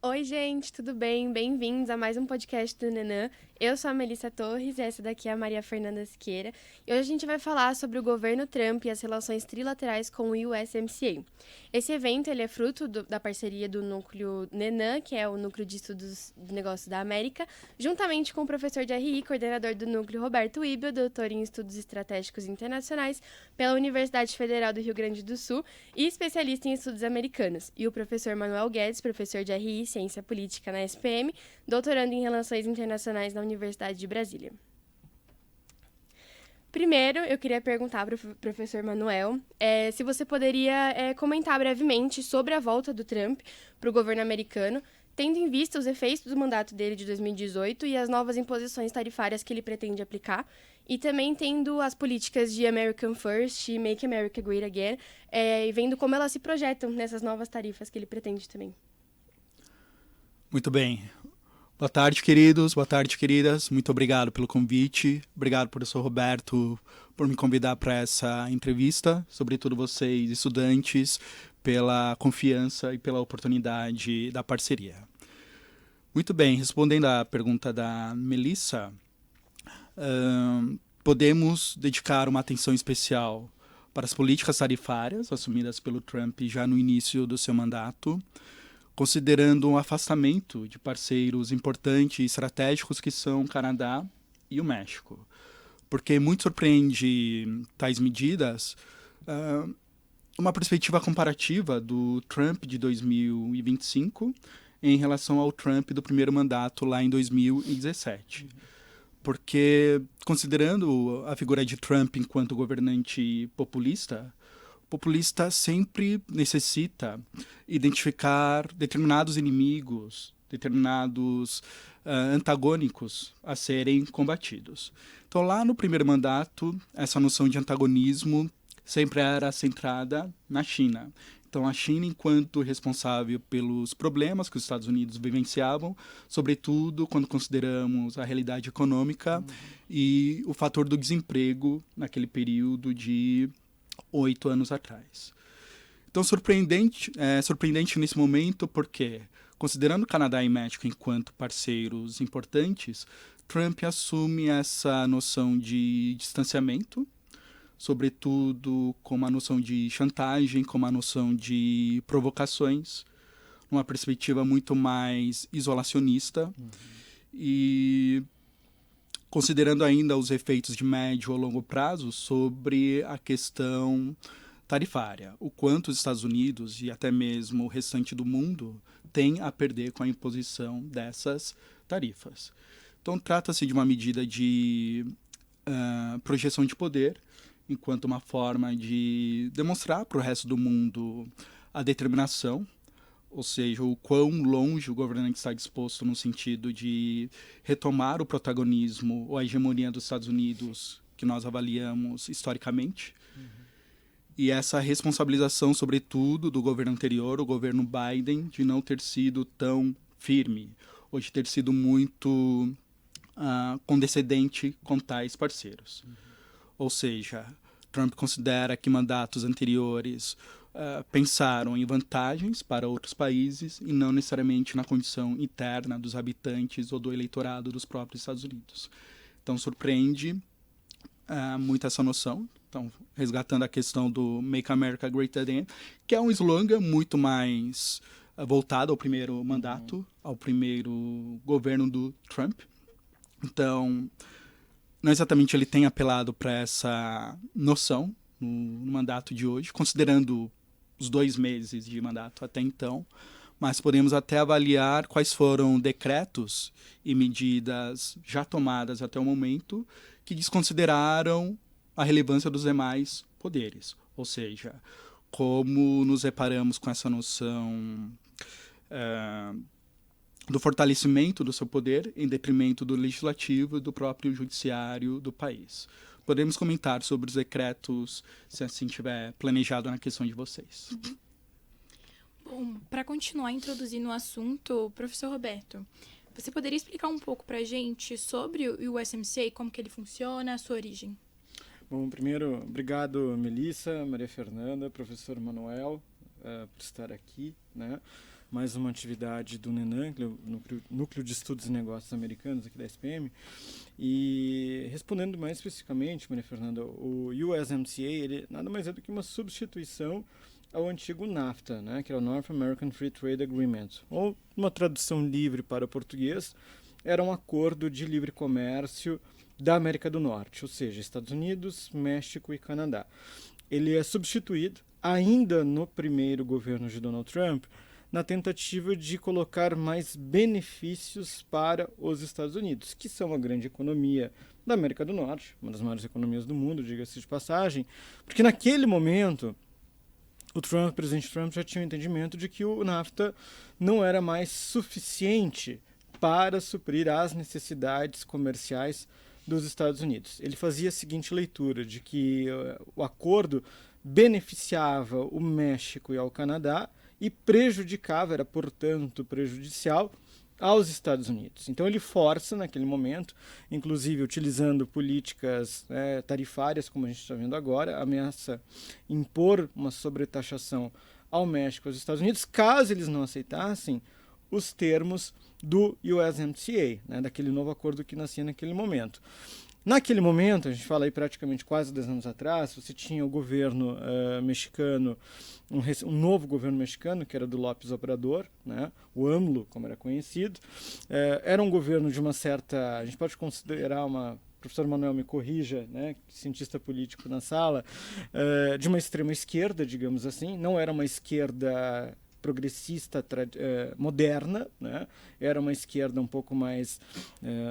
Oi, gente, tudo bem? Bem-vindos a mais um podcast do Nanã. Eu sou a Melissa Torres e essa daqui é a Maria Fernanda Siqueira. E hoje a gente vai falar sobre o governo Trump e as relações trilaterais com o USMCA. Esse evento ele é fruto da parceria do núcleo Nanã, que é o Núcleo de Estudos de Negócios da América, juntamente com o professor de RI, coordenador do núcleo Roberto Ibel, doutor em Estudos Estratégicos Internacionais pela Universidade Federal do Rio Grande do Sul e especialista em estudos americanos, e o professor Manuel Guedes, professor de RI e Ciência Política na SPM, doutorando em Relações Internacionais na Universidade de Brasília. Primeiro, eu queria perguntar para o professor Manuel se você poderia comentar brevemente sobre a volta do Trump para o governo americano, tendo em vista os efeitos do mandato dele de 2018 e as novas imposições tarifárias que ele pretende aplicar, e também tendo as políticas de American First e Make America Great Again, e vendo como elas se projetam nessas novas tarifas que ele pretende também. Muito bem. Boa tarde, queridos. Boa tarde, queridas. Muito obrigado pelo convite. Obrigado, professor Roberto, por me convidar para essa entrevista. Sobretudo vocês, estudantes, pela confiança e pela oportunidade da parceria. Muito bem, respondendo à pergunta da Melissa, podemos dedicar uma atenção especial para as políticas tarifárias assumidas pelo Trump já no início do seu mandato, considerando um afastamento de parceiros importantes e estratégicos que são o Canadá e o México. Porque muito surpreende tais medidas uma perspectiva comparativa do Trump de 2025 em relação ao Trump do primeiro mandato lá em 2017. Porque, considerando a figura de Trump enquanto governante populista, o populista sempre necessita identificar determinados inimigos, determinados antagônicos a serem combatidos. Então, lá no primeiro mandato, essa noção de antagonismo sempre era centrada na China. Então, a China, enquanto responsável pelos problemas que os Estados Unidos vivenciavam, sobretudo quando consideramos a realidade econômica e o fator do desemprego naquele período de 8 anos atrás. Então, surpreendente nesse momento porque, considerando Canadá e México enquanto parceiros importantes, Trump assume essa noção de distanciamento, sobretudo com uma noção de chantagem, com uma noção de provocações, uma perspectiva muito mais isolacionista e considerando ainda os efeitos de médio ou longo prazo sobre a questão tarifária, o quanto os Estados Unidos e até mesmo o restante do mundo tem a perder com a imposição dessas tarifas. Então, trata-se de uma medida de projeção de poder, enquanto uma forma de demonstrar para o resto do mundo a determinação, ou seja, o quão longe o governante está disposto no sentido de retomar o protagonismo ou a hegemonia dos Estados Unidos que nós avaliamos historicamente. E essa responsabilização, sobretudo, do governo anterior, o governo Biden, de não ter sido tão firme, ou de ter sido muito condescendente com tais parceiros. Ou seja, Trump considera que mandatos anteriores pensaram em vantagens para outros países e não necessariamente na condição interna dos habitantes ou do eleitorado dos próprios Estados Unidos. Então, surpreende muito essa noção. Então, resgatando a questão do Make America Great Again, que é um slogan muito mais voltado ao primeiro mandato, ao primeiro governo do Trump. Então, não exatamente ele tem apelado para essa noção no mandato de hoje, considerando os 2 meses de mandato até então, mas podemos até avaliar quais foram decretos e medidas já tomadas até o momento que desconsideraram a relevância dos demais poderes. Ou seja, como nos reparamos com essa noção do fortalecimento do seu poder em detrimento do legislativo e do próprio judiciário do país. Podemos comentar sobre os decretos, se assim tiver planejado na questão de vocês. Bom, para continuar introduzindo o assunto, professor Roberto, você poderia explicar um pouco para a gente sobre o USMCA, como que ele funciona, a sua origem? Bom, primeiro, obrigado, Melissa, Maria Fernanda, professor Manuel, por estar aqui, né? mais uma atividade do NENAM, Núcleo de Estudos e Negócios Americanos, aqui da SPM. E respondendo mais especificamente, Maria Fernanda, o USMCA ele nada mais é do que uma substituição ao antigo NAFTA, né, que era o North American Free Trade Agreement, ou uma tradução livre para o português, era um acordo de livre comércio da América do Norte, ou seja, Estados Unidos, México e Canadá. Ele é substituído, ainda no primeiro governo de Donald Trump, na tentativa de colocar mais benefícios para os Estados Unidos, que são a grande economia da América do Norte, uma das maiores economias do mundo, diga-se de passagem, porque naquele momento o presidente Trump já tinha o entendimento de que o NAFTA não era mais suficiente para suprir as necessidades comerciais dos Estados Unidos. Ele fazia a seguinte leitura, de que o acordo beneficiava o México e ao Canadá e prejudicava, era portanto prejudicial aos Estados Unidos. Então ele força naquele momento, inclusive utilizando políticas tarifárias, como a gente está vendo agora, ameaça impor uma sobretaxação ao México e aos Estados Unidos, caso eles não aceitassem os termos do USMCA, né, daquele novo acordo que nascia naquele momento. Naquele momento, a gente fala aí praticamente quase 10 anos atrás, você tinha o governo mexicano, um novo governo mexicano, que era do López Obrador, né, o AMLO, como era conhecido. Era um governo de uma certa, a gente pode considerar o professor Manuel me corrija, né, cientista político na sala, de uma extrema esquerda, digamos assim, não era uma esquerda progressista moderna, né? Era uma esquerda um pouco mais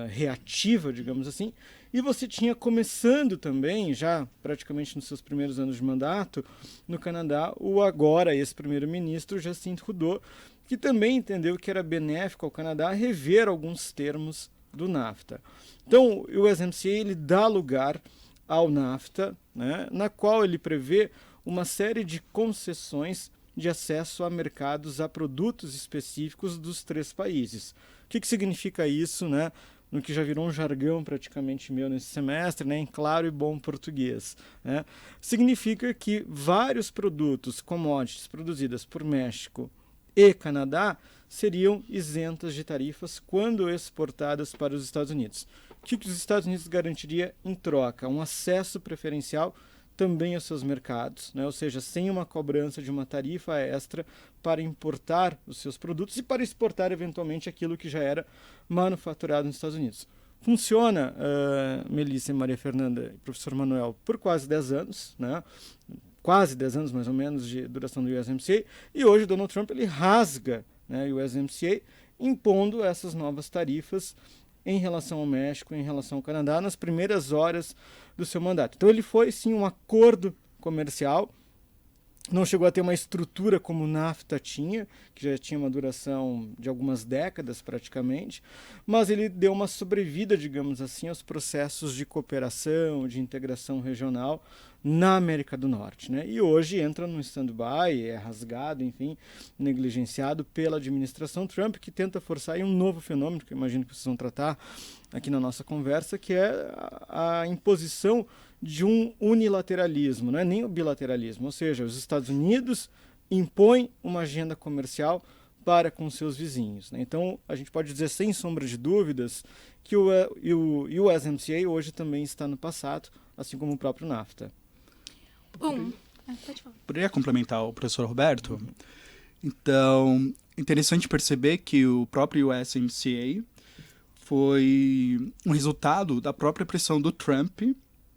reativa, digamos assim, e você tinha começando também, já praticamente nos seus primeiros anos de mandato, no Canadá, o agora ex-primeiro-ministro Justin Trudeau, que também entendeu que era benéfico ao Canadá rever alguns termos do NAFTA. Então, o USMCA ele dá lugar ao NAFTA, né? Na qual ele prevê uma série de concessões de acesso a mercados, a produtos específicos dos 3 países. O que significa isso, né, no que já virou um jargão praticamente meu nesse semestre, né, em claro e bom português, né? Significa que vários produtos, commodities produzidas por México e Canadá seriam isentas de tarifas quando exportadas para os Estados Unidos. O que os Estados Unidos garantiria em troca? Um acesso preferencial também aos seus mercados, né? Ou seja, sem uma cobrança de uma tarifa extra para importar os seus produtos e para exportar eventualmente aquilo que já era manufaturado nos Estados Unidos. Funciona, Melissa e Maria Fernanda e professor Manuel, por quase 10 anos, né? Quase 10 anos mais ou menos de duração do USMCA, e hoje Donald Trump ele rasga, né, o USMCA, impondo essas novas tarifas em relação ao México, em relação ao Canadá, nas primeiras horas do seu mandato. Então ele foi, sim, um acordo comercial, não chegou a ter uma estrutura como o NAFTA tinha, que já tinha uma duração de algumas décadas praticamente, mas ele deu uma sobrevida, digamos assim, aos processos de cooperação, de integração regional na América do Norte, né? E hoje entra num stand-by, é rasgado, enfim, negligenciado pela administração Trump, que tenta forçar aí um novo fenômeno, que eu imagino que vocês vão tratar aqui na nossa conversa, que é a imposição de um unilateralismo, não é nem o bilateralismo, ou seja, os Estados Unidos impõem uma agenda comercial para com seus vizinhos, né? Então, a gente pode dizer sem sombra de dúvidas que o USMCA hoje também está no passado, assim como o próprio NAFTA. Bom, pode falar. Poderia complementar o professor Roberto? Então, interessante perceber que o próprio USMCA foi um resultado da própria pressão do Trump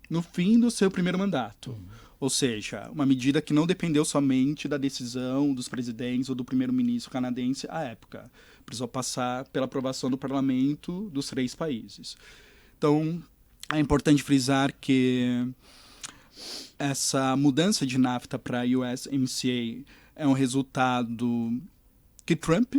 no fim do seu primeiro mandato. Ou seja, uma medida que não dependeu somente da decisão dos presidentes ou do primeiro-ministro canadense à época. Precisou passar pela aprovação do parlamento dos 3 países. Então, é importante frisar que essa mudança de NAFTA para USMCA é um resultado que Trump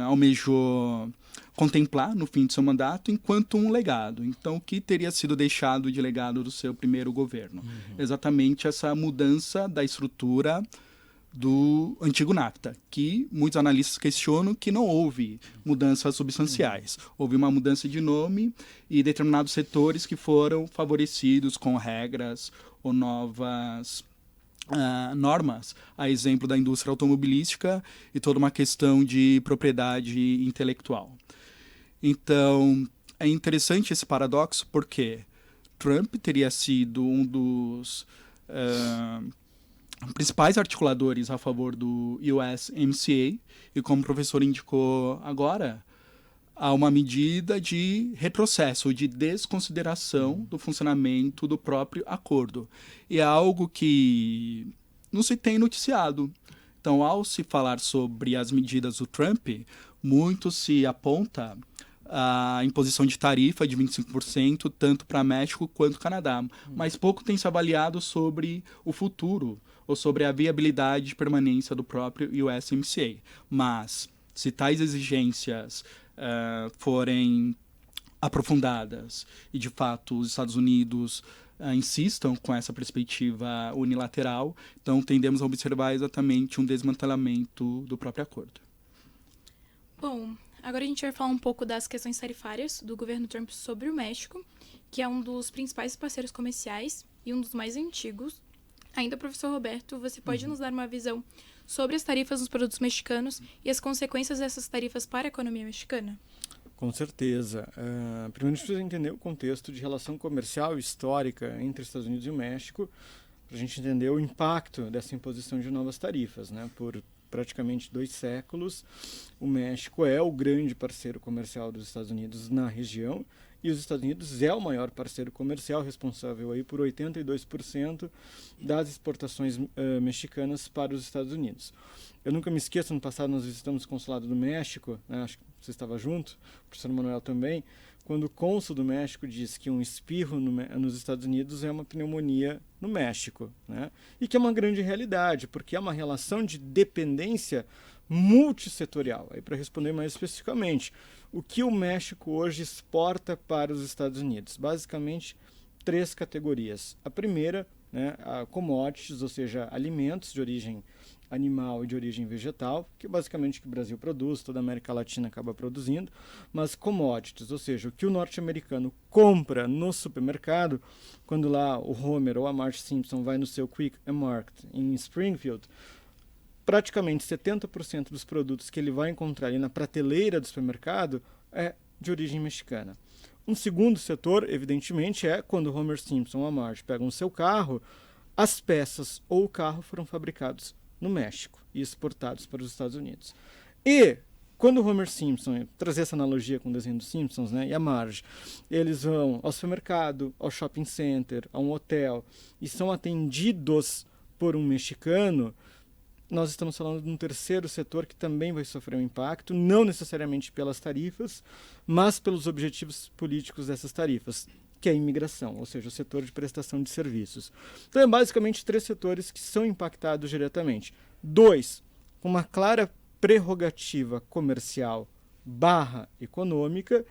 almejou contemplar no fim de seu mandato enquanto um legado. Então, o que teria sido deixado de legado do seu primeiro governo? Exatamente essa mudança da estrutura do antigo NAFTA, que muitos analistas questionam que não houve mudanças substanciais. Houve uma mudança de nome e determinados setores que foram favorecidos com regras ou novas normas, a exemplo da indústria automobilística e toda uma questão de propriedade intelectual. Então, é interessante esse paradoxo porque Trump teria sido um dos principais articuladores a favor do USMCA e, como o professor indicou agora, há uma medida de retrocesso, de desconsideração do funcionamento do próprio acordo. E é algo que não se tem noticiado. Então, ao se falar sobre as medidas do Trump, muito se aponta a imposição de tarifa de 25%, tanto para México quanto Canadá. Mas pouco tem se avaliado sobre o futuro, ou sobre a viabilidade de permanência do próprio USMCA. Mas, se tais exigências forem aprofundadas e, de fato, os Estados Unidos insistam com essa perspectiva unilateral, então tendemos a observar exatamente um desmantelamento do próprio acordo. Bom, agora a gente vai falar um pouco das questões tarifárias do governo Trump sobre o México, que é um dos principais parceiros comerciais e um dos mais antigos. Ainda, professor Roberto, você pode nos dar uma visão sobre as tarifas nos produtos mexicanos e as consequências dessas tarifas para a economia mexicana? Com certeza. Primeiro a gente precisa entender o contexto de relação comercial histórica entre os Estados Unidos e o México, para a gente entender o impacto dessa imposição de novas tarifas, né? Por praticamente 2 séculos, o México é o grande parceiro comercial dos Estados Unidos na região, e os Estados Unidos é o maior parceiro comercial, responsável aí por 82% das exportações mexicanas para os Estados Unidos. Eu nunca me esqueço, no passado nós visitamos o consulado do México, né, acho que você estava junto, o professor Manuel também, quando o cônsul do México disse que um espirro nos Estados Unidos é uma pneumonia no México, né? E que é uma grande realidade, porque é uma relação de dependência multissetorial. Aí, para responder mais especificamente, o que o México hoje exporta para os Estados Unidos? Basicamente, 3 categorias. A primeira, né, a commodities, ou seja, alimentos de origem animal e de origem vegetal, que é basicamente o que o Brasil produz, toda a América Latina acaba produzindo, mas commodities, ou seja, o que o norte-americano compra no supermercado, quando lá o Homer ou a Marge Simpson vai no seu Quick Mart em Springfield, praticamente 70% dos produtos que ele vai encontrar ali na prateleira do supermercado é de origem mexicana. Um segundo setor, evidentemente, é quando o Homer Simpson ou a Marge pegam o seu carro, as peças ou o carro foram fabricados no México e exportados para os Estados Unidos. E quando o Homer Simpson, trazer essa analogia com o desenho dos Simpsons, né, e a Marge, eles vão ao supermercado, ao shopping center, a um hotel e são atendidos por um mexicano, nós estamos falando de um terceiro setor que também vai sofrer um impacto, não necessariamente pelas tarifas, mas pelos objetivos políticos dessas tarifas, que é a imigração, ou seja, o setor de prestação de serviços. Então, é basicamente 3 setores que são impactados diretamente. 2, com uma clara prerrogativa comercial / econômica,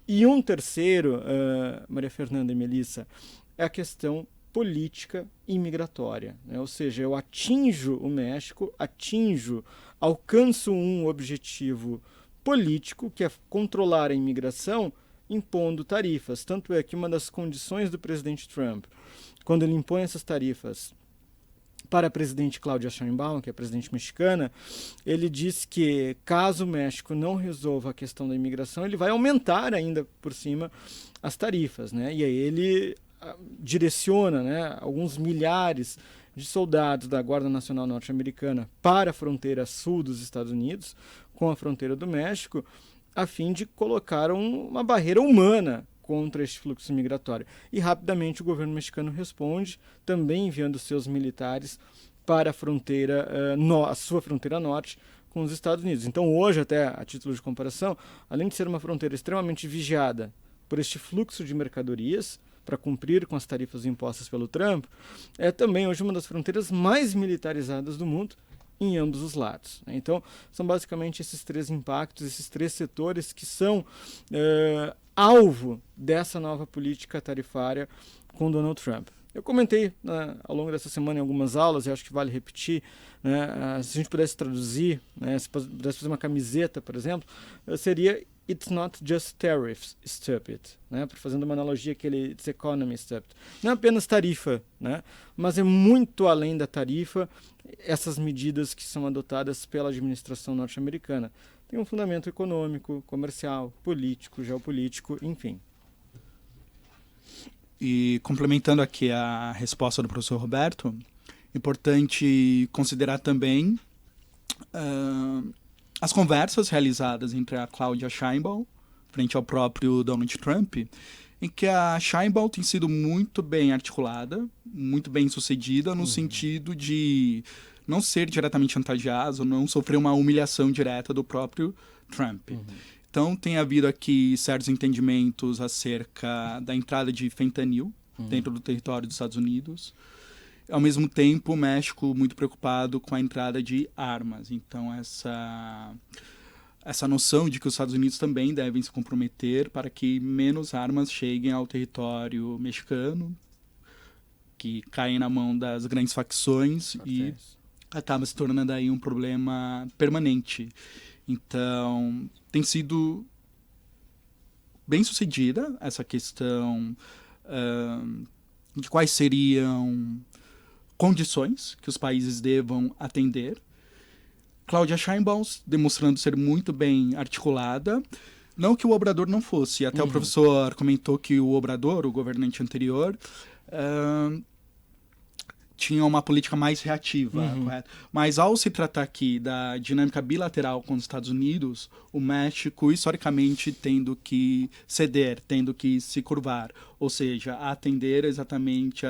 e um terceiro, Maria Fernanda e Melissa, é a questão política imigratória, né? Ou seja, eu atinjo o México, alcanço um objetivo político, que é controlar a imigração, impondo tarifas. Tanto é que uma das condições do presidente Trump, quando ele impõe essas tarifas para a presidente Claudia Sheinbaum, que é a presidente mexicana, ele diz que caso o México não resolva a questão da imigração, ele vai aumentar ainda por cima as tarifas, né? E aí ele direciona, né, alguns milhares de soldados da Guarda Nacional Norte-Americana para a fronteira sul dos Estados Unidos, com a fronteira do México, a fim de colocar uma barreira humana contra este fluxo migratório. E rapidamente o governo mexicano responde, também enviando seus militares para a fronteira, a sua fronteira norte com os Estados Unidos. Então hoje, até a título de comparação, além de ser uma fronteira extremamente vigiada por este fluxo de mercadorias, para cumprir com as tarifas impostas pelo Trump, é também hoje uma das fronteiras mais militarizadas do mundo, em ambos os lados. Então, são basicamente esses 3 impactos, esses 3 setores que são alvo dessa nova política tarifária com Donald Trump. Eu comentei ao longo dessa semana em algumas aulas, e acho que vale repetir, né, se a gente pudesse traduzir, né, se pudesse fazer uma camiseta, por exemplo, seria it's not just tariffs, stupid, né? Fazendo uma analogia àquele It's economy, stupid. Não é apenas tarifa, né? Mas é muito além da tarifa essas medidas que são adotadas pela administração norte-americana. Tem um fundamento econômico, comercial, político, geopolítico, enfim. E complementando aqui a resposta do professor Roberto, importante considerar também as conversas realizadas entre a Claudia Sheinbaum frente ao próprio Donald Trump, em que a Sheinbaum tem sido muito bem articulada, muito bem sucedida, no sentido de não ser diretamente chantageado, não sofrer uma humilhação direta do próprio Trump. Então, tem havido aqui certos entendimentos acerca da entrada de fentanil dentro do território dos Estados Unidos. Ao mesmo tempo, o México muito preocupado com a entrada de armas. Então, essa noção de que os Estados Unidos também devem se comprometer para que menos armas cheguem ao território mexicano, que caem na mão das grandes facções e acaba se tornando aí um problema permanente. Então, tem sido bem sucedida essa questão de quais seriam condições que os países devam atender. Claudia Sheinbaum demonstrando ser muito bem articulada. Não que o Obrador não fosse. Até o professor comentou que o Obrador, o governante anterior, tinha uma política mais reativa, correto? Mas ao se tratar aqui da dinâmica bilateral com os Estados Unidos, o México, historicamente, tendo que ceder, tendo que se curvar, ou seja, atender exatamente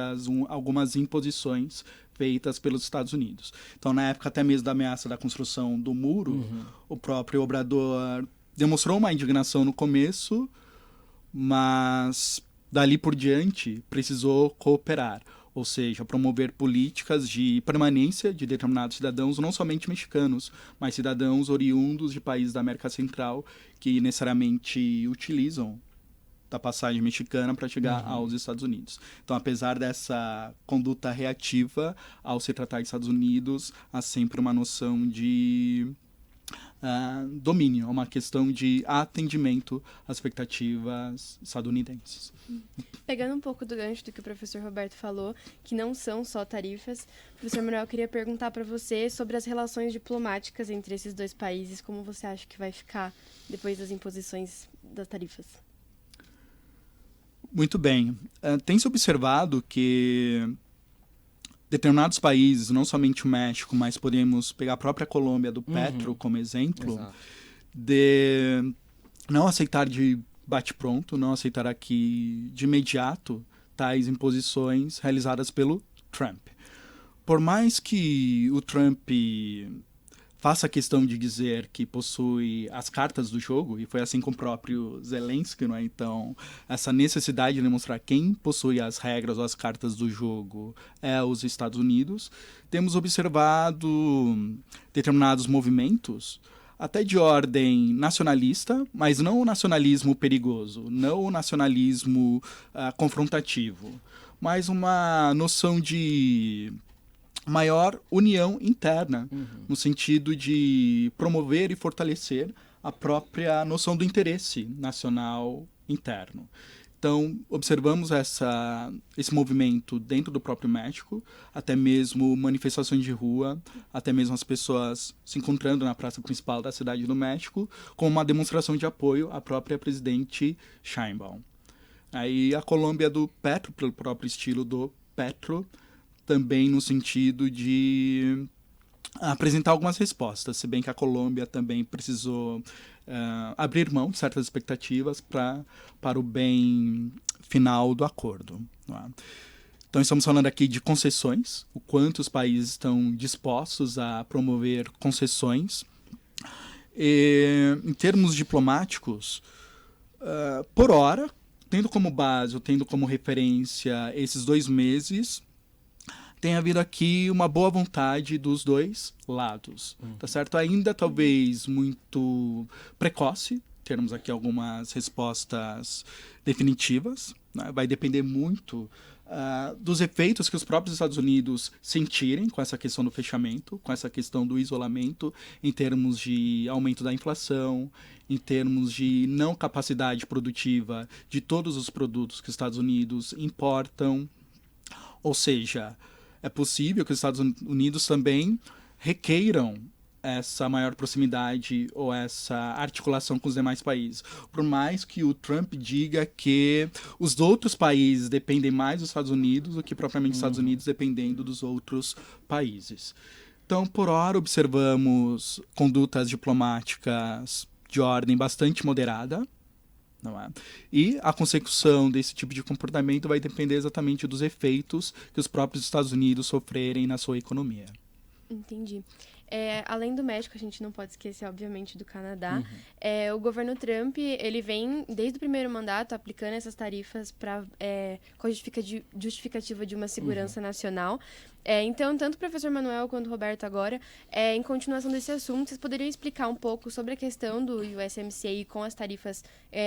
algumas imposições feitas pelos Estados Unidos. Então, na época até mesmo da ameaça da construção do muro, o próprio Obrador demonstrou uma indignação no começo, mas dali por diante precisou cooperar. Ou seja, promover políticas de permanência de determinados cidadãos, não somente mexicanos, mas cidadãos oriundos de países da América Central que necessariamente utilizam da passagem mexicana para chegar aos Estados Unidos. Então, apesar dessa conduta reativa, ao se tratar de Estados Unidos, há sempre uma noção de domínio, uma questão de atendimento às expectativas estadunidenses. Pegando um pouco do gancho do que o professor Roberto falou, que não são só tarifas, professor Manuel, eu queria perguntar para você sobre as relações diplomáticas entre esses dois países, como você acha que vai ficar depois das imposições das tarifas? Muito bem. Tem-se observado que determinados países, não somente o México, mas podemos pegar a própria Colômbia do Petro como exemplo, de não aceitar de bate-pronto, não aceitar aqui de imediato tais imposições realizadas pelo Trump. Por mais que o Trump faça questão de dizer que possui as cartas do jogo, e foi assim com o próprio Zelensky, não é? Então, essa necessidade de demonstrar quem possui as regras ou as cartas do jogo é os Estados Unidos, temos observado determinados movimentos, até de ordem nacionalista, mas não o nacionalismo perigoso, não o nacionalismo confrontativo, mas uma noção de maior união interna, no sentido de promover e fortalecer a própria noção do interesse nacional interno. Então, observamos esse movimento dentro do próprio México, até mesmo manifestações de rua, até mesmo as pessoas se encontrando na praça principal da cidade do México, com uma demonstração de apoio à própria presidente Sheinbaum. Aí a Colômbia do Petro, pelo próprio estilo do Petro, também no sentido de apresentar algumas respostas, se bem que a Colômbia também precisou abrir mão de certas expectativas para o bem final do acordo. Não é? Então, estamos falando aqui de concessões, o quanto os países estão dispostos a promover concessões. E, em termos diplomáticos, por hora, tendo como base, ou tendo como referência esses 2 meses, tem havido aqui uma boa vontade dos dois lados, tá certo? Ainda talvez muito precoce termos aqui algumas respostas definitivas, né? Vai depender muito dos efeitos que os próprios Estados Unidos sentirem com essa questão do fechamento, com essa questão do isolamento, em termos de aumento da inflação, em termos de não capacidade produtiva de todos os produtos que os Estados Unidos importam. Ou seja, é possível que os Estados Unidos também requeiram essa maior proximidade ou essa articulação com os demais países. Por mais que o Trump diga que os outros países dependem mais dos Estados Unidos do que propriamente os Estados Unidos dependendo dos outros países. Então, por hora, observamos condutas diplomáticas de ordem bastante moderada, não é? E a consecução desse tipo de comportamento vai depender exatamente dos efeitos que os próprios Estados Unidos sofrerem na sua economia. Entendi. Além do México, a gente não pode esquecer, obviamente, do Canadá. O governo Trump, ele vem, desde o primeiro mandato, aplicando essas tarifas com a justificativa de uma segurança nacional. Então, tanto o professor Manuel quanto o Roberto agora, em continuação desse assunto, vocês poderiam explicar um pouco sobre a questão do USMCA com as tarifas,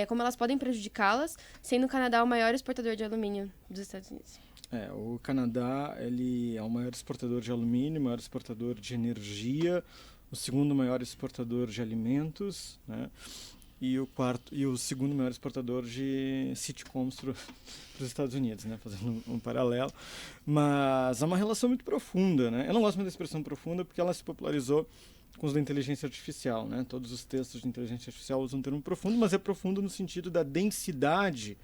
como elas podem prejudicá-las, sendo o Canadá o maior exportador de alumínio dos Estados Unidos? O Canadá ele é o maior exportador de alumínio, o maior exportador de energia, o segundo maior exportador de alimentos, né? E o segundo maior exportador de sitcoms para os Estados Unidos, né? Fazendo um paralelo. Mas há uma relação muito profunda, né? Eu não gosto muito da expressão profunda porque ela se popularizou com os da inteligência artificial, né? Todos os textos de inteligência artificial usam o termo profundo, mas é profundo no sentido da densidade,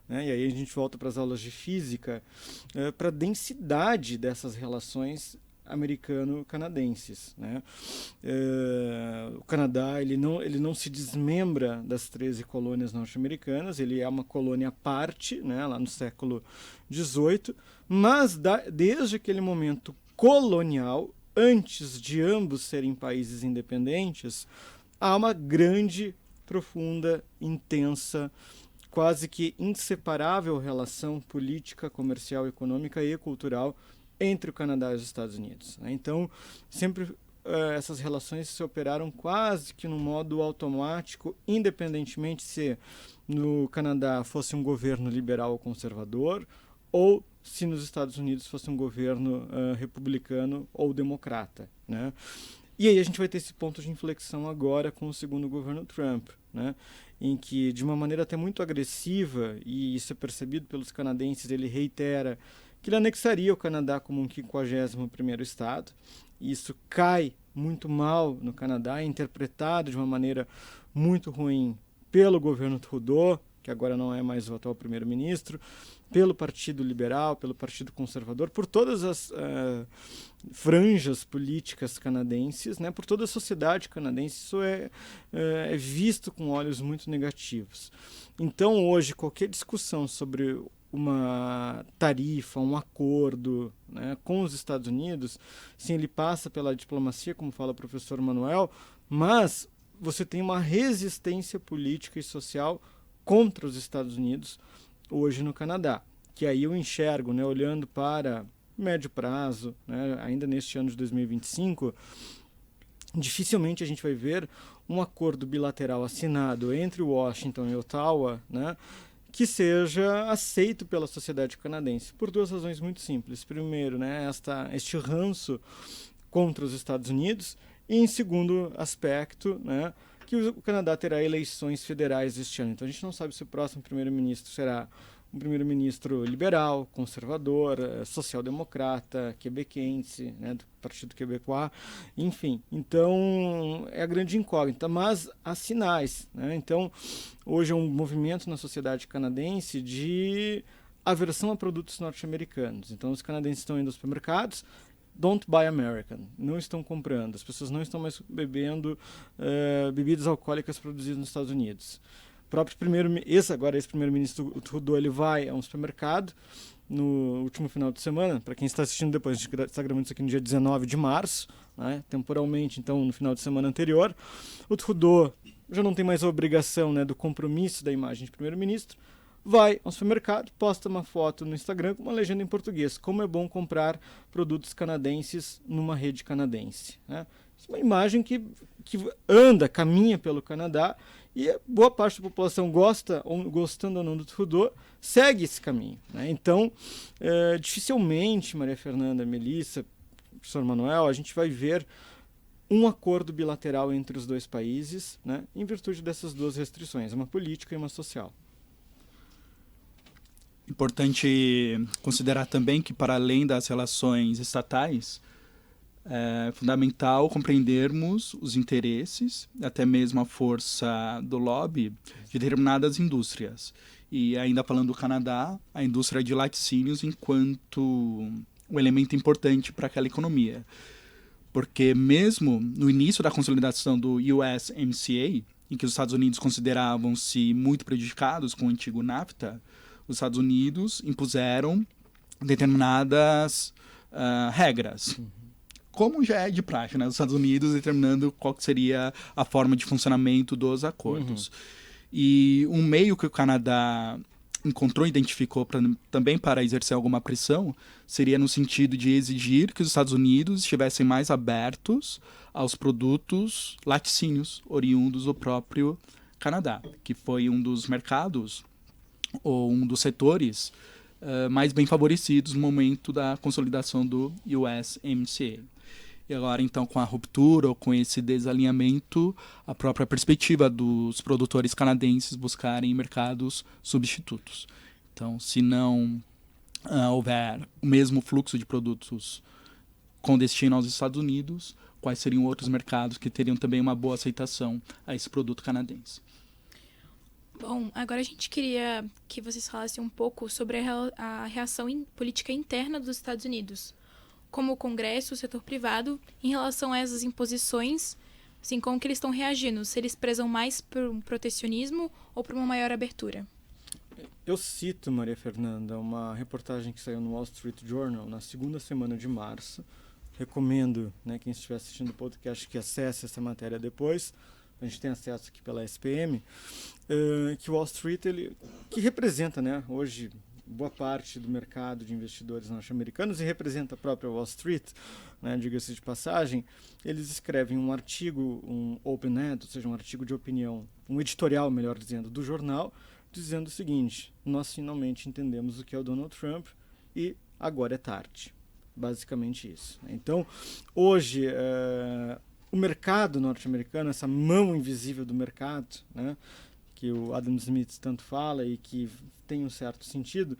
né? E aí a gente volta para as aulas de física, para a densidade dessas relações americano-canadenses, né? O Canadá ele não se desmembra das 13 colônias norte-americanas, ele é uma colônia à parte, né? Lá no século XVIII, mas desde aquele momento colonial, antes de ambos serem países independentes, há uma grande, profunda, intensa, quase que inseparável relação política, comercial, econômica e cultural entre o Canadá e os Estados Unidos, né? Então, sempre essas relações se operaram quase que no modo automático, independentemente se no Canadá fosse um governo liberal ou conservador, ou se nos Estados Unidos fosse um governo republicano ou democrata, né? E aí a gente vai ter esse ponto de inflexão agora com o segundo governo Trump, né? Em que, de uma maneira até muito agressiva, e isso é percebido pelos canadenses, ele reitera que ele anexaria o Canadá como um 51º estado. E isso cai muito mal no Canadá, é interpretado de uma maneira muito ruim pelo governo Trudeau, que agora não é mais o atual primeiro-ministro, pelo Partido Liberal, pelo Partido Conservador, por todas as franjas políticas canadenses, né, por toda a sociedade canadense. Isso é visto com olhos muito negativos. Então, hoje, qualquer discussão sobre uma tarifa, um acordo, né, com os Estados Unidos, sim, ele passa pela diplomacia, como fala o professor Manuel, mas você tem uma resistência política e social contra os Estados Unidos hoje no Canadá, que aí eu enxergo, né, olhando para médio prazo, né, ainda neste ano de 2025, dificilmente a gente vai ver um acordo bilateral assinado entre Washington e Ottawa, né, que seja aceito pela sociedade canadense, por duas razões muito simples. Primeiro, né, este ranço contra os Estados Unidos, e em segundo aspecto, né, que o Canadá terá eleições federais este ano. Então a gente não sabe se o próximo primeiro-ministro será um primeiro-ministro liberal, conservador, social-democrata, quebequense, né, do Partido Quebecois, enfim. Então é a grande incógnita, mas há sinais, né? Então hoje é um movimento na sociedade canadense de aversão a produtos norte-americanos. Então os canadenses estão indo aos supermercados, don't buy American, não estão comprando, as pessoas não estão mais bebendo bebidas alcoólicas produzidas nos Estados Unidos. O próprio ex-primeiro-ministro Trudeau, ele vai a um supermercado no último final de semana, para quem está assistindo depois, a gente está gravando isso aqui no dia 19 de março, né, temporalmente, então, no final de semana anterior. O Trudeau já não tem mais a obrigação, né, do compromisso da imagem de primeiro-ministro, vai ao supermercado, posta uma foto no Instagram com uma legenda em português: como é bom comprar produtos canadenses numa rede canadense, né? uma imagem que anda, caminha pelo Canadá, e boa parte da população gostando ou não do Trudeau, segue esse caminho, né? Então, dificilmente, Maria Fernanda, Melissa, professor Manuel, a gente vai ver um acordo bilateral entre os dois países, né, em virtude dessas duas restrições, uma política e uma social. Importante considerar também que, para além das relações estatais, é fundamental compreendermos os interesses, até mesmo a força do lobby de determinadas indústrias. E ainda falando do Canadá, a indústria de laticínios enquanto um elemento importante para aquela economia. Porque mesmo no início da consolidação do USMCA, em que os Estados Unidos consideravam-se muito prejudicados com o antigo NAFTA, os Estados Unidos impuseram determinadas regras. Como já é de praxe, né? Os Estados Unidos determinando qual seria a forma de funcionamento dos acordos. E um meio que o Canadá encontrou e identificou também para exercer alguma pressão seria no sentido de exigir que os Estados Unidos estivessem mais abertos aos produtos laticínios oriundos do próprio Canadá, que foi um dos mercados ou um dos setores mais bem favorecidos no momento da consolidação do USMCA. E agora, então, com a ruptura ou com esse desalinhamento, a própria perspectiva dos produtores canadenses buscarem mercados substitutos. Então, se não houver o mesmo fluxo de produtos com destino aos Estados Unidos, quais seriam outros mercados que teriam também uma boa aceitação a esse produto canadense? Bom, agora a gente queria que vocês falassem um pouco sobre a reação política interna dos Estados Unidos, como o Congresso, o setor privado, em relação a essas imposições, assim, como que eles estão reagindo, se eles prezam mais por um protecionismo ou por uma maior abertura. Eu cito, Maria Fernanda, uma reportagem que saiu no Wall Street Journal na segunda semana de março. Recomendo, né, quem estiver assistindo o podcast que acesse essa matéria depois. A gente tem acesso aqui pela SPM, que o Wall Street, que representa, né, hoje boa parte do mercado de investidores norte-americanos e representa a própria Wall Street, né, diga-se de passagem, eles escrevem um artigo, um op-ed, ou seja, um artigo de opinião, um editorial, melhor dizendo, do jornal, dizendo o seguinte: nós finalmente entendemos o que é o Donald Trump e agora é tarde. Basicamente isso. Então, hoje, o mercado norte-americano, essa mão invisível do mercado, né, que o Adam Smith tanto fala e que tem um certo sentido,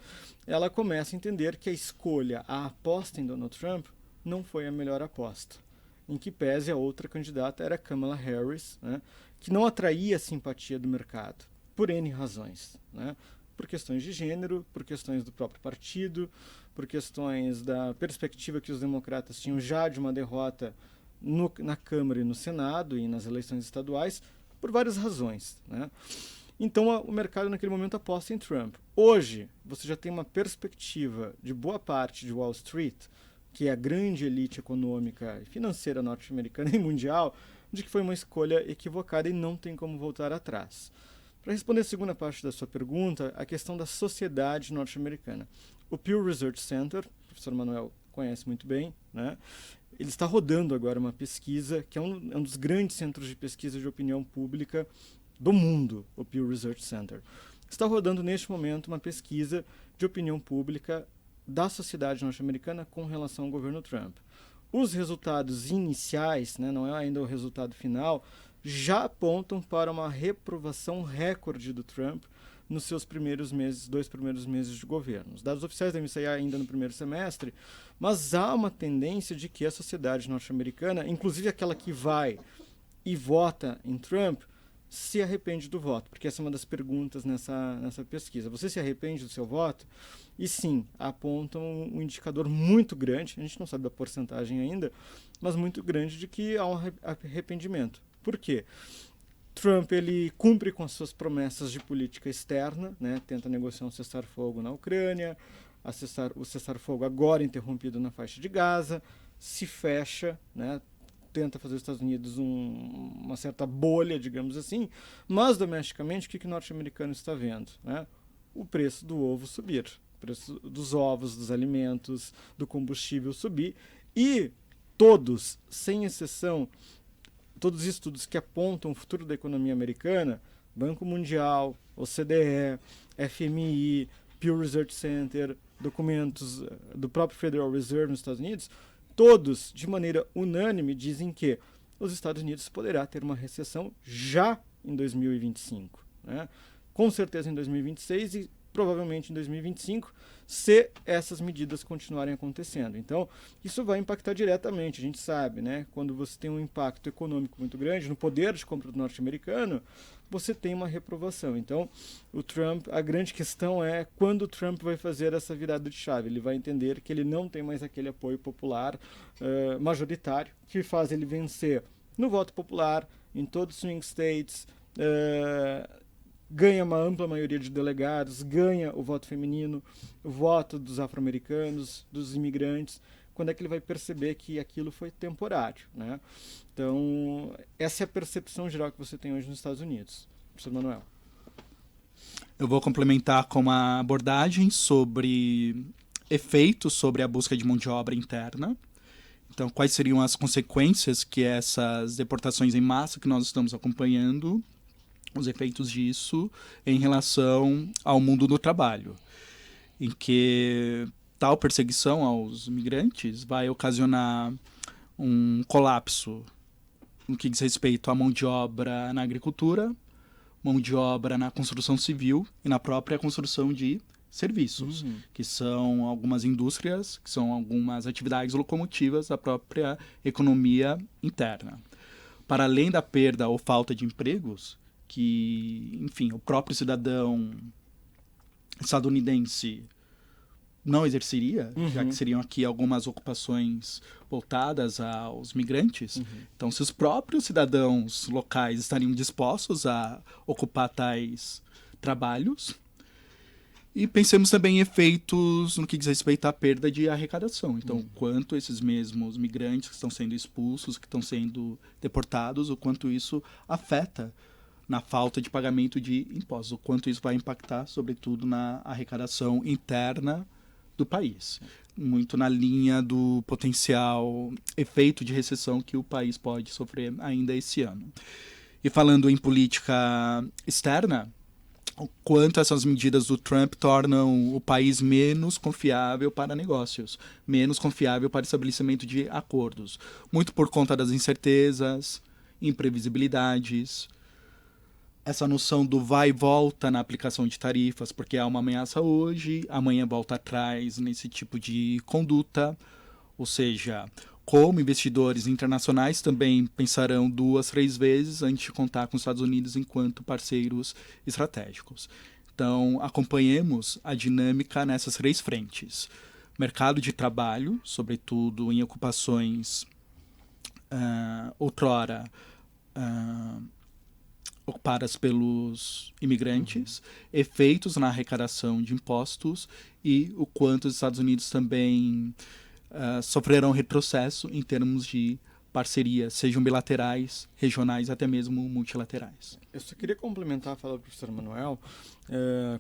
ela começa a entender que a escolha, a aposta em Donald Trump não foi a melhor aposta. Em que pese a outra candidata era Kamala Harris, né, que não atraía a simpatia do mercado, por N razões, né, por questões de gênero, por questões do próprio partido, por questões da perspectiva que os democratas tinham já de uma derrota na Câmara e no Senado e nas eleições estaduais, por várias razões, né? Então o mercado naquele momento aposta em Trump. Hoje, você já tem uma perspectiva de boa parte de Wall Street, que é a grande elite econômica e financeira norte-americana e mundial, de que foi uma escolha equivocada e não tem como voltar atrás. Para responder a segunda parte da sua pergunta, a questão da sociedade norte-americana. O Pew Research Center, o professor Manuel conhece muito bem, né? Ele está rodando agora uma pesquisa, que é um dos grandes centros de pesquisa de opinião pública do mundo, o Pew Research Center. Está rodando neste momento uma pesquisa de opinião pública da sociedade norte-americana com relação ao governo Trump. Os resultados iniciais, né, não é ainda o resultado final, já apontam para uma reprovação recorde do Trump nos seus dois primeiros meses de governo. Os dados oficiais devem sair ainda no primeiro semestre, mas há uma tendência de que a sociedade norte-americana, inclusive aquela que vai e vota em Trump, se arrepende do voto, porque essa é uma das perguntas nessa pesquisa. Você se arrepende do seu voto? E sim, apontam um indicador muito grande, a gente não sabe da porcentagem ainda, mas muito grande de que há um arrependimento. Por quê? Trump ele cumpre com as suas promessas de política externa, né? Tenta negociar um cessar-fogo na Ucrânia, o cessar-fogo agora interrompido na faixa de Gaza, se fecha, né? Tenta fazer os Estados Unidos uma certa bolha, digamos assim, mas domesticamente o que o norte-americano está vendo? Né? O preço do ovo subir, o preço dos ovos, dos alimentos, do combustível subir, e todos, sem exceção, todos os estudos que apontam o futuro da economia americana, Banco Mundial, OCDE, FMI, Pew Research Center, documentos do próprio Federal Reserve nos Estados Unidos, todos, de maneira unânime, dizem que os Estados Unidos poderá ter uma recessão já em 2025, né? Com certeza em 2026 e provavelmente em 2025, se essas medidas continuarem acontecendo. Então, isso vai impactar diretamente, a gente sabe, né? Quando você tem um impacto econômico muito grande no poder de compra do norte-americano, você tem uma reprovação. Então, o Trump, a grande questão é quando o Trump vai fazer essa virada de chave. Ele vai entender que ele não tem mais aquele apoio popular majoritário que faz ele vencer no voto popular, em todos os swing states, ganha uma ampla maioria de delegados, ganha o voto feminino, o voto dos afro-americanos, dos imigrantes. Quando é que ele vai perceber que aquilo foi temporário, né? Então, essa é a percepção geral que você tem hoje nos Estados Unidos. Professor Manuel. Eu vou complementar com uma abordagem sobre efeitos sobre a busca de mão de obra interna. Então, quais seriam as consequências que essas deportações em massa que nós estamos acompanhando, os efeitos disso em relação ao mundo do trabalho, em que tal perseguição aos migrantes vai ocasionar um colapso no que diz respeito à mão de obra na agricultura, mão de obra na construção civil e na própria construção de serviços, que são algumas indústrias, que são algumas atividades locomotivas da própria economia interna. Para além da perda ou falta de empregos, que, enfim, o próprio cidadão estadunidense não exerceria, já que seriam aqui algumas ocupações voltadas aos migrantes. Então, se os próprios cidadãos locais estariam dispostos a ocupar tais trabalhos. E pensemos também em efeitos no que diz respeito à perda de arrecadação. Então, quanto esses mesmos migrantes que estão sendo expulsos, que estão sendo deportados, o quanto isso afeta na falta de pagamento de impostos, o quanto isso vai impactar, sobretudo, na arrecadação interna do país. Muito na linha do potencial efeito de recessão que o país pode sofrer ainda esse ano. E falando em política externa, o quanto essas medidas do Trump tornam o país menos confiável para negócios, menos confiável para estabelecimento de acordos. Muito por conta das incertezas, imprevisibilidades, essa noção do vai e volta na aplicação de tarifas, porque há uma ameaça hoje, amanhã volta atrás nesse tipo de conduta. Ou seja, como investidores internacionais também pensarão 2, 3 vezes antes de contar com os Estados Unidos enquanto parceiros estratégicos. Então, acompanhemos a dinâmica nessas 3 frentes. Mercado de trabalho, sobretudo em ocupações outrora ocupadas pelos imigrantes, efeitos na arrecadação de impostos e o quanto os Estados Unidos também sofrerão retrocesso em termos de parcerias, sejam bilaterais, regionais, até mesmo multilaterais. Eu só queria complementar a fala do professor Manuel.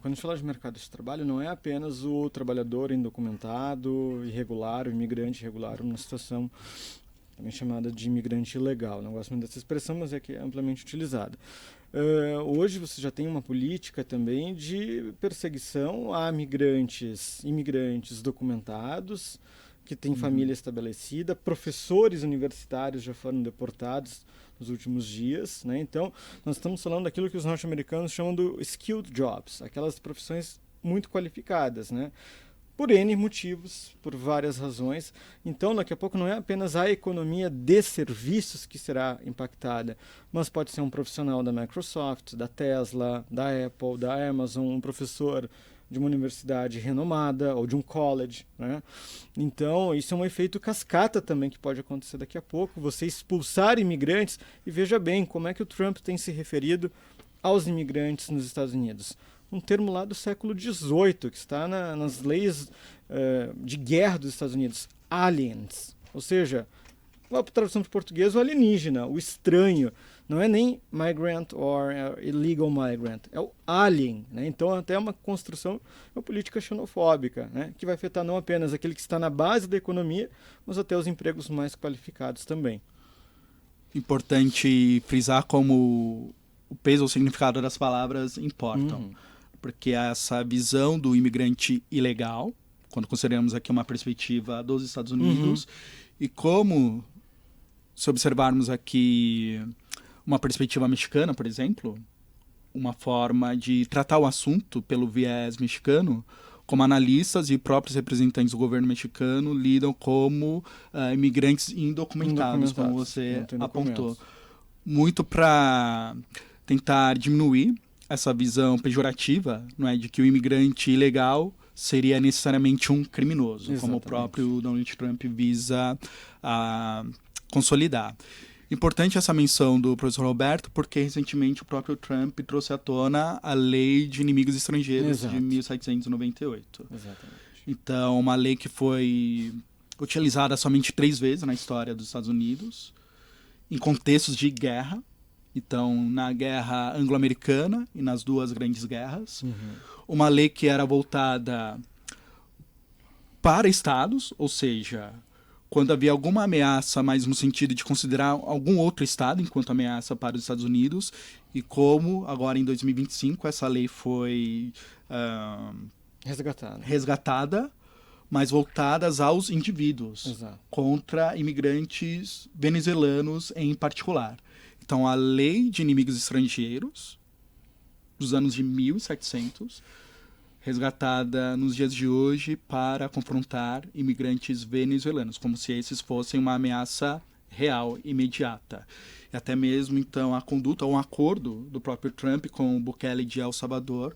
Quando a gente fala de mercado de trabalho, não é apenas o trabalhador indocumentado, irregular, o imigrante irregular, uma situação também chamada de imigrante ilegal. Não gosto muito dessa expressão, mas é que é amplamente utilizada. Hoje você já tem uma política também de perseguição a imigrantes documentados, que têm família estabelecida, professores universitários já foram deportados nos últimos dias, né? Então, nós estamos falando daquilo que os norte-americanos chamam de skilled jobs, aquelas profissões muito qualificadas, né? Por N motivos, por várias razões. Então, daqui a pouco não é apenas a economia de serviços que será impactada, mas pode ser um profissional da Microsoft, da Tesla, da Apple, da Amazon, um professor de uma universidade renomada ou de um college, né? Então, isso é um efeito cascata também que pode acontecer daqui a pouco. Você expulsar imigrantes, e veja bem como é que o Trump tem se referido aos imigrantes nos Estados Unidos. Um termo lá do século XVIII, que está nas leis de guerra dos Estados Unidos, aliens, ou seja, a tradução para o português, o alienígena, o estranho. Não é nem migrant or illegal migrant, é o alien, né? Então até uma construção, uma política xenofóbica, né? Que vai afetar não apenas aquele que está na base da economia, mas até os empregos mais qualificados também. Importante frisar como o peso ou o significado das palavras importam, porque essa visão do imigrante ilegal, quando consideramos aqui uma perspectiva dos Estados Unidos, e como, se observarmos aqui uma perspectiva mexicana, por exemplo, uma forma de tratar o assunto pelo viés mexicano, como analistas e próprios representantes do governo mexicano lidam como imigrantes indocumentados, como você apontou. Muito para tentar diminuir essa visão pejorativa, não é, de que o imigrante ilegal seria necessariamente um criminoso, exatamente, como o próprio Donald Trump visa consolidar. Importante essa menção do professor Roberto, porque recentemente o próprio Trump trouxe à tona a Lei de Inimigos Estrangeiros, exato, de 1798. Exatamente. Então, uma lei que foi utilizada somente 3 vezes na história dos Estados Unidos, em contextos de guerra. Então, na Guerra Anglo-Americana e nas 2 grandes guerras. Uma lei que era voltada para estados, ou seja, quando havia alguma ameaça, mas no sentido de considerar algum outro estado enquanto ameaça para os Estados Unidos, e como agora em 2025 essa lei foi resgatada, mas voltadas aos indivíduos, exato, contra imigrantes venezuelanos em particular. Então, a Lei de Inimigos Estrangeiros, dos anos de 1700, resgatada nos dias de hoje para confrontar imigrantes venezuelanos, como se esses fossem uma ameaça real, imediata. E até mesmo, então, a conduta, um acordo do próprio Trump com o Bukele de El Salvador,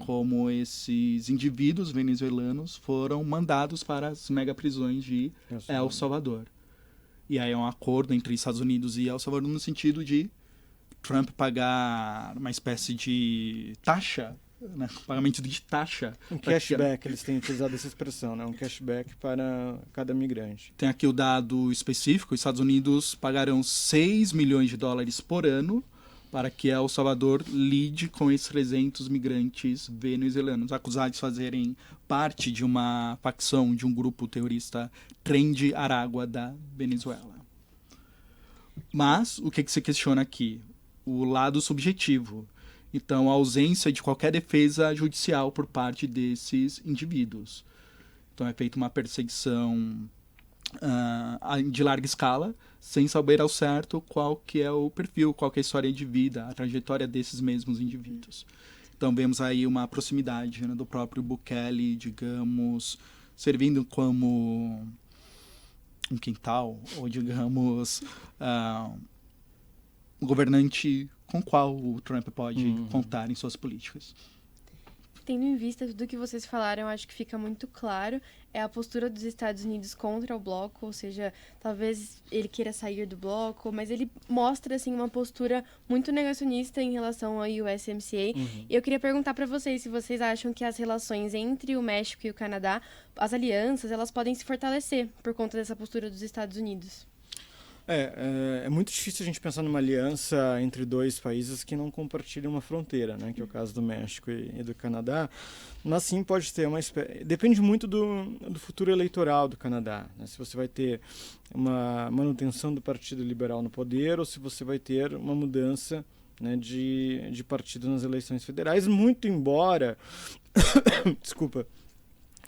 como esses indivíduos venezuelanos foram mandados para as megaprisões de El Salvador. E aí é um acordo entre Estados Unidos e El Salvador no sentido de Trump pagar uma espécie de taxa, né? Pagamento de taxa. Um cashback, eles têm utilizado essa expressão, né? Um cashback para cada migrante. Tem aqui o dado específico, os Estados Unidos pagarão 6 milhões de dólares por ano para que El Salvador lide com esses 300 migrantes venezuelanos, acusados de fazerem parte de uma facção, de um grupo terrorista Tren Aragua da Venezuela. Mas o que se questiona aqui? O lado subjetivo. Então, a ausência de qualquer defesa judicial por parte desses indivíduos. Então, é feita uma perseguição de larga escala, sem saber ao certo qual que é o perfil, qual que é a história de vida, a trajetória desses mesmos indivíduos. Então, vemos aí uma proximidade, né, do próprio Bukele, digamos, servindo como um quintal, ou, digamos, um governante com o qual o Trump pode contar em suas políticas. Tendo em vista tudo que vocês falaram, eu acho que fica muito claro a postura dos Estados Unidos contra o bloco, ou seja, talvez ele queira sair do bloco, mas ele mostra assim uma postura muito negacionista em relação ao USMCA. E eu queria perguntar para vocês se vocês acham que as relações entre o México e o Canadá, as alianças, elas podem se fortalecer por conta dessa postura dos Estados Unidos. É muito difícil a gente pensar numa aliança entre 2 países que não compartilham uma fronteira, né, que é o caso do México e do Canadá, mas sim pode ter uma espécie... Depende muito do futuro eleitoral do Canadá, né, se você vai ter uma manutenção do Partido Liberal no poder ou se você vai ter uma mudança, né, de partido nas eleições federais, muito embora... Desculpa.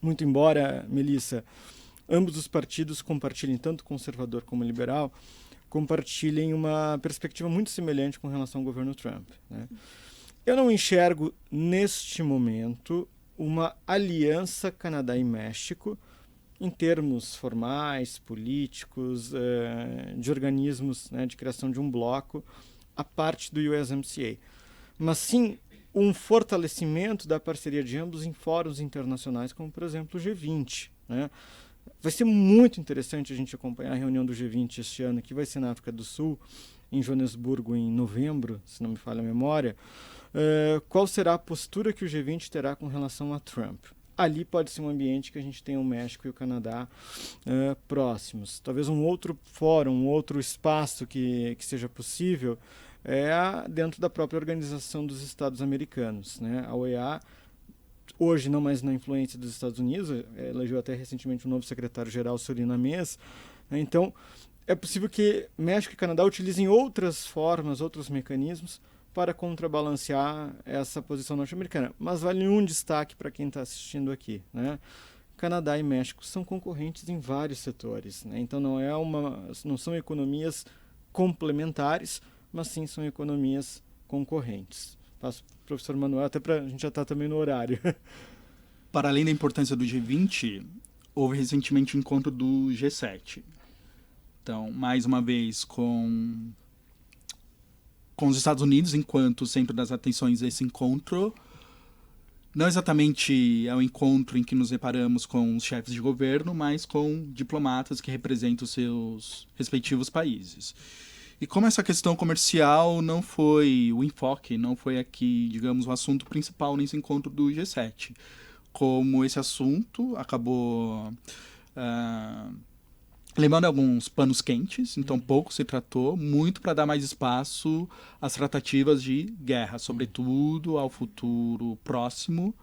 Muito embora, Melissa... Ambos os partidos compartilhem, tanto conservador como liberal, compartilhem uma perspectiva muito semelhante com relação ao governo Trump, né? Eu não enxergo, neste momento, uma aliança Canadá e México em termos formais, políticos, de organismos, né, de criação de um bloco, a parte do USMCA. Mas sim um fortalecimento da parceria de ambos em fóruns internacionais, como, por exemplo, o G20, né? Vai ser muito interessante a gente acompanhar a reunião do G20 este ano, que vai ser na África do Sul, em Joanesburgo, em novembro, se não me falha a memória. Qual será a postura que o G20 terá com relação a Trump? ali pode ser um ambiente que a gente tenha o México e o Canadá próximos. Talvez um outro fórum, um outro espaço que seja possível dentro da própria Organização dos Estados Americanos, né? A OEA, hoje não mais na influência dos Estados Unidos, elegeu até recentemente um novo secretário-geral, Surinamês, né? Então, é possível que México e Canadá utilizem outras formas, outros mecanismos para contrabalancear essa posição norte-americana. Mas vale um destaque para quem está assistindo aqui, né? Canadá e México são concorrentes em vários setores, né? Então não são economias complementares, mas sim são economias concorrentes. Passo para o professor Manuel, até para a gente já está também no horário. Para além da importância do G20, houve recentemente o encontro do G7. Então, mais uma vez, com os Estados Unidos enquanto centro das atenções desse encontro. Não exatamente é um encontro em que nos deparamos com os chefes de governo, mas com diplomatas que representam os seus respectivos países. E como essa questão comercial não foi o enfoque, não foi aqui, digamos, o assunto principal nesse encontro do G7. Como esse assunto acabou lembrando alguns panos quentes, então pouco se tratou, muito para dar mais espaço às tratativas de guerra, sobretudo ao futuro próximo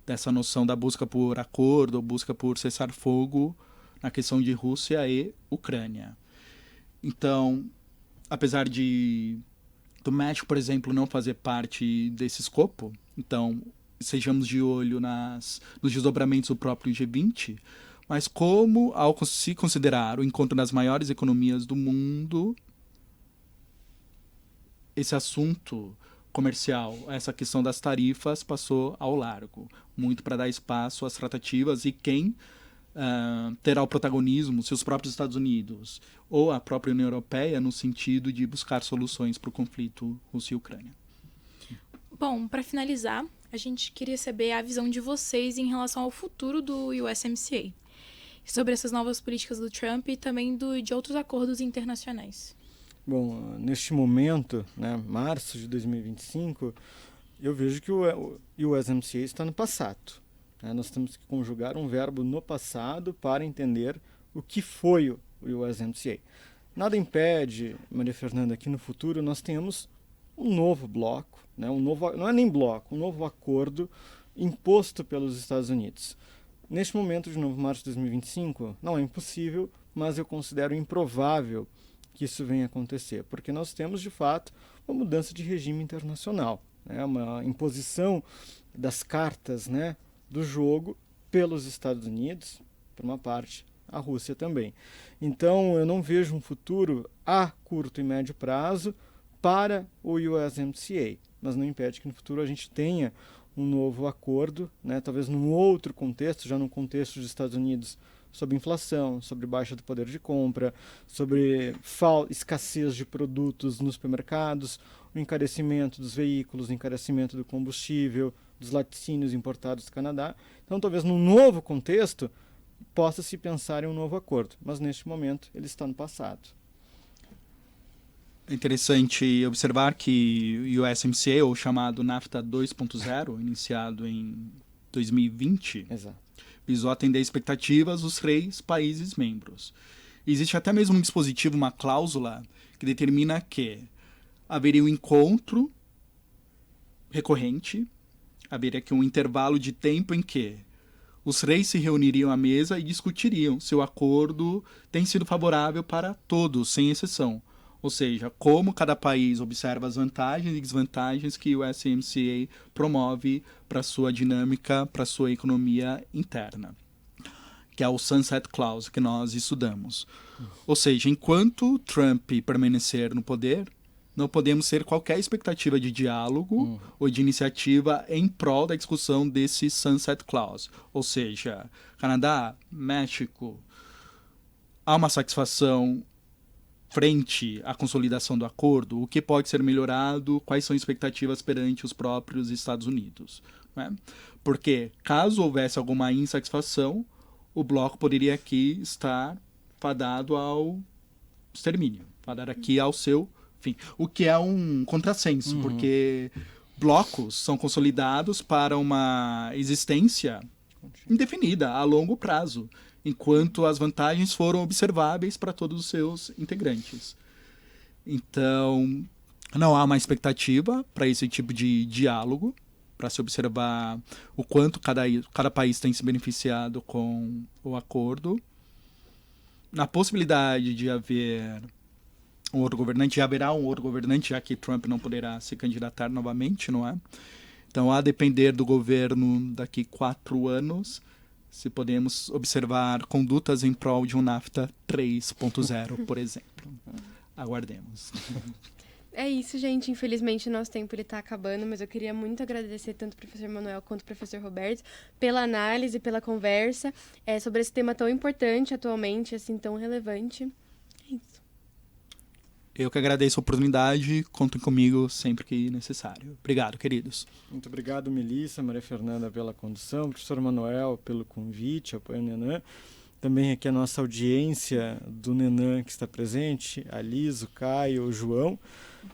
dessa noção da busca por acordo, ou busca por cessar-fogo na questão de Rússia e Ucrânia. Então, apesar do México, por exemplo, não fazer parte desse escopo, então sejamos de olho nos desdobramentos do próprio G20, mas como, ao se considerar o encontro das maiores economias do mundo, esse assunto comercial, essa questão das tarifas passou ao largo, muito para dar espaço às tratativas e quem terá o protagonismo, se os próprios Estados Unidos ou a própria União Europeia, no sentido de buscar soluções para o conflito Rússia e Ucrânia. Bom, para finalizar, a gente queria saber a visão de vocês em relação ao futuro do USMCA, sobre essas novas políticas do Trump e também de outros acordos internacionais. Bom, neste momento, né, março de 2025, eu vejo que o USMCA está no passado. Né? Nós temos que conjugar um verbo no passado para entender o que foi o USMCA. Nada impede, Maria Fernanda, que no futuro nós tenhamos um novo bloco, né, não é nem bloco, um novo acordo imposto pelos Estados Unidos. Neste momento, de novo, março de 2025, não é impossível, mas eu considero improvável que isso venha a acontecer, porque nós temos, de fato, uma mudança de regime internacional, né, uma imposição das cartas, né, do jogo pelos Estados Unidos, por uma parte, a Rússia também. Então, eu não vejo um futuro a curto e médio prazo para o USMCA, mas não impede que no futuro a gente tenha um novo acordo, né, talvez num outro contexto, já no contexto dos Estados Unidos, sobre inflação, sobre baixa do poder de compra, sobre escassez de produtos nos supermercados, o encarecimento dos veículos, o encarecimento do combustível, dos laticínios importados do Canadá. Então, talvez num novo contexto, possa-se pensar em um novo acordo, mas neste momento ele está no passado. É interessante observar que o USMCA, ou chamado NAFTA 2.0, iniciado em 2020, Exato, visou atender expectativas dos 3 países membros. Existe até mesmo um dispositivo, uma cláusula, que determina que haveria um encontro recorrente, haveria aqui um intervalo de tempo em que os 3 se reuniriam à mesa e discutiriam se o acordo tem sido favorável para todos, sem exceção. Ou seja, como cada país observa as vantagens e desvantagens que o USMCA promove para a sua dinâmica, para a sua economia interna, que é o Sunset Clause que nós estudamos. Ou seja, enquanto Trump permanecer no poder, não podemos ter qualquer expectativa de diálogo ou de iniciativa em prol da discussão desse Sunset Clause. Ou seja, Canadá, México, há uma satisfação frente à consolidação do acordo, o que pode ser melhorado, quais são as expectativas perante os próprios Estados Unidos. Né? Porque, caso houvesse alguma insatisfação, o bloco poderia aqui estar fadado ao extermínio, fadado aqui ao seu fim. O que é um contrassenso, porque blocos são consolidados para uma existência contínua? Indefinida, a longo prazo, enquanto as vantagens foram observáveis para todos os seus integrantes. Então, não há uma expectativa para esse tipo de diálogo, para se observar o quanto cada país tem se beneficiado com o acordo. Na possibilidade de haver um outro governante, já haverá um outro governante, já que Trump não poderá se candidatar novamente, não é? Então, a depender do governo daqui 4 anos, se podemos observar condutas em prol de um NAFTA 3.0, por exemplo. Aguardemos. É isso, gente. Infelizmente, o nosso tempo está acabando, mas eu queria muito agradecer tanto o professor Manuel quanto o professor Roberto pela análise, pela conversa sobre esse tema tão importante atualmente, assim, tão relevante. É isso. Eu que agradeço a oportunidade, contem comigo sempre que necessário. Obrigado, queridos. Muito obrigado, Melissa, Maria Fernanda, pela condução, professor Manuel, pelo convite, apoio ao Nenã. Também aqui a nossa audiência do Nenã que está presente, a Liz, o Caio, o João,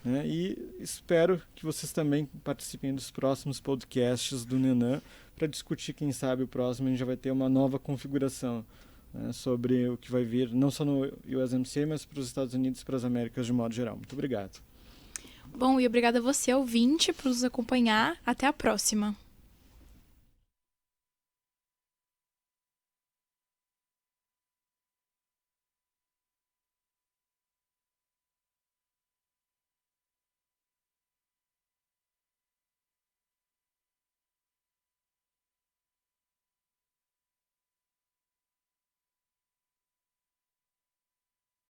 né? E espero que vocês também participem dos próximos podcasts do Nenã para discutir, quem sabe, o próximo a gente já vai ter uma nova configuração, né, sobre o que vai vir, não só no USMCA, mas para os Estados Unidos e para as Américas de modo geral. Muito obrigado. Bom, e obrigada a você, ouvinte, por nos acompanhar. Até a próxima.